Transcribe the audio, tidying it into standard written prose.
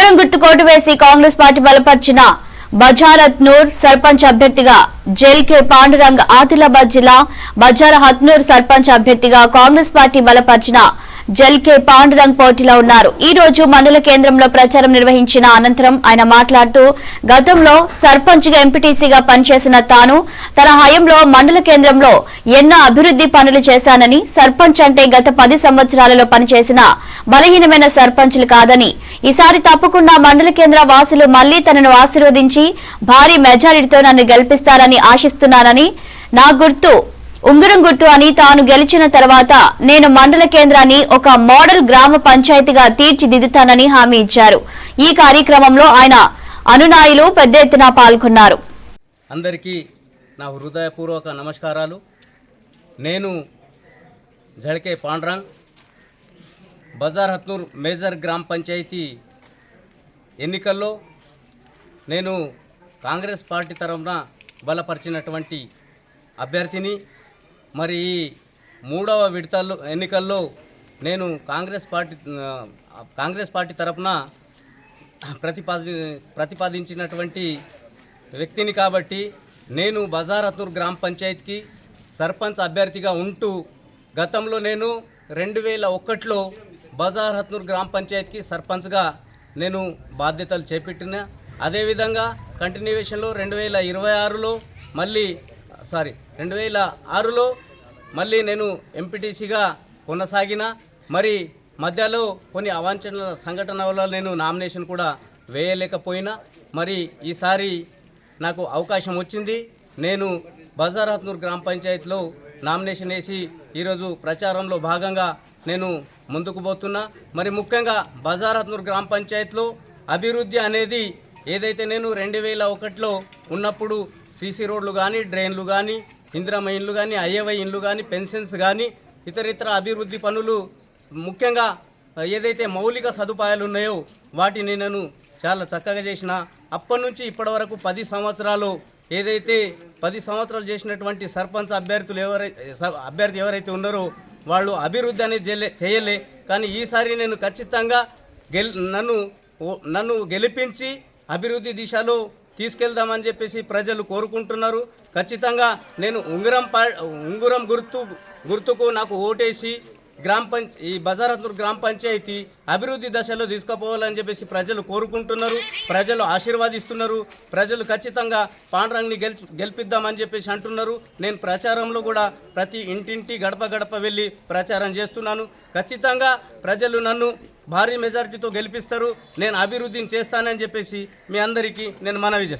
ఉంగరం గుర్తు కోటు వేసి కాంగ్రెస్ పార్టీ బలపరిచిన బజారత్నూర్ సర్పంచ్ అభ్యర్థిగా జెల్కే పాండురంగ్, ఆదిలాబాద్ జిల్లా బజారహత్నూర్ సర్పంచ్ అభ్యర్థిగా కాంగ్రెస్ పార్టీ బలపరిచిన జెల్కే పాండురంగ్ పోటీలో ఉన్నారు. ఈ రోజు మండల కేంద్రంలో ప్రచారం నిర్వహించిన అనంతరం ఆయన మాట్లాడుతూ, గతంలో సర్పంచ్ గా ఎంపీటీసీగా పనిచేసిన తాను తన హయాంలో మండల కేంద్రంలో ఎన్నో అభివృద్ధి పనులు చేశానని, సర్పంచ్ అంటే గత 10 సంవత్సరాలలో పనిచేసిన బలహీనమైన సర్పంచ్లు కాదని, ఈసారి తప్పకుండా మండల కేంద్ర వాసులు మళ్లీ తనను ఆశీర్వదించి భారీ మెజారిటీతో నన్ను గెలిపిస్తారని ఆశిస్తున్నానని, నా గుర్తు ఉంగరం గుర్తు అని, తాను గెలిచిన తర్వాత నేను మండల కేంద్రాన్ని ఒక మోడల్ గ్రామ పంచాయతీగా తీర్చిదిద్దుతానని హామీ ఇచ్చారు. ఈ కార్యక్రమంలో ఆయన అనునాయులు పెద్ద ఎత్తున పాల్గొన్నారు. అందరికీ నా హృదయపూర్వక నమస్కారాలు. నేను జెల్కే పాండురంగ్, బజారహత్నూర్ మేజర్ గ్రామ పంచాయతీ ఎన్నికల్లో నేను కాంగ్రెస్ పార్టీ తరఫున బలపరిచినటువంటి అభ్యర్థిని. మరి ఈ 3వ విడతల్లో ఎన్నికల్లో నేను కాంగ్రెస్ పార్టీ తరఫున ప్రతిపాదించినటువంటి వ్యక్తిని కాబట్టి నేను బజారహత్నూర్ గ్రామ పంచాయతీకి సర్పంచ్ అభ్యర్థిగా ఉంటూ గతంలో నేను 2001లో బజారహత్నూర్ గ్రామ పంచాయతీకి సర్పంచ్గా నేను బాధ్యతలు చేపట్టిన. అదేవిధంగా కంటిన్యూవేషన్లో 2006లో మళ్ళీ నేను ఎంపీటీసీగా కొనసాగిన. మరి మధ్యలో కొన్ని అవాంఛనీయ సంఘటనల వల్ల నేను నామినేషన్ కూడా వేయలేకపోయినా. మరి ఈసారి నాకు అవకాశం వచ్చింది. నేను బజారహత్నూర్ గ్రామ పంచాయతీలో నామినేషన్ వేసి ఈరోజు ప్రచారంలో భాగంగా నేను ముందుకు పోతున్నా. మరి ముఖ్యంగా బజారహత్నూర్ గ్రామ పంచాయతీలో అభివృద్ధి అనేది ఏదైతే నేను 2001లో ఉన్నప్పుడు సీసీ రోడ్లు కానీ, డ్రైన్లు కానీ, ఇందిరమ్మ ఇండ్లు కానీ, అయ్యవై ఇండ్లు కానీ, పెన్షన్స్ కానీ, ఇతర అభివృద్ధి పనులు, ముఖ్యంగా ఏదైతే మౌలిక సదుపాయాలు ఉన్నాయో వాటిని నేను చాలా చక్కగా చేసిన. అప్పటి నుంచి ఇప్పటి వరకు 10 సంవత్సరాలు ఏదైతే 10 సంవత్సరాలు చేసినటువంటి సర్పంచ్ అభ్యర్థి ఎవరైతే ఉన్నారో వాళ్ళు అభివృద్ధి అనేది చేయలే. కానీ ఈసారి నేను ఖచ్చితంగా నన్ను గెలిపించి అభివృద్ధి దిశలో తీసుకెళ్దామని చెప్పేసి ప్రజలు కోరుకుంటున్నారు. ఖచ్చితంగా నేను ఉంగరం గుర్తుకు నాకు ఓటేసి ఈ బజారహత్నూర్ గ్రామ పంచాయతీ అభివృద్ధి దశలో తీసుకుపోవాలని చెప్పేసి ప్రజలు కోరుకుంటున్నారు, ప్రజలు ఆశీర్వాదిస్తున్నారు. ప్రజలు ఖచ్చితంగా పాండురంగ్ని గెలిపిద్దామని చెప్పేసి అంటున్నారు. నేను ప్రచారంలో కూడా ప్రతి ఇంటింటి గడప వెళ్ళి ప్రచారం చేస్తున్నాను. ఖచ్చితంగా ప్రజలు నన్ను భారీ మెజారిటీతో గెలిపిస్తారు. నేను అభివృద్ధిని చేస్తానని చెప్పేసి మీ అందరికీ నేను మనవి చేస్తాను.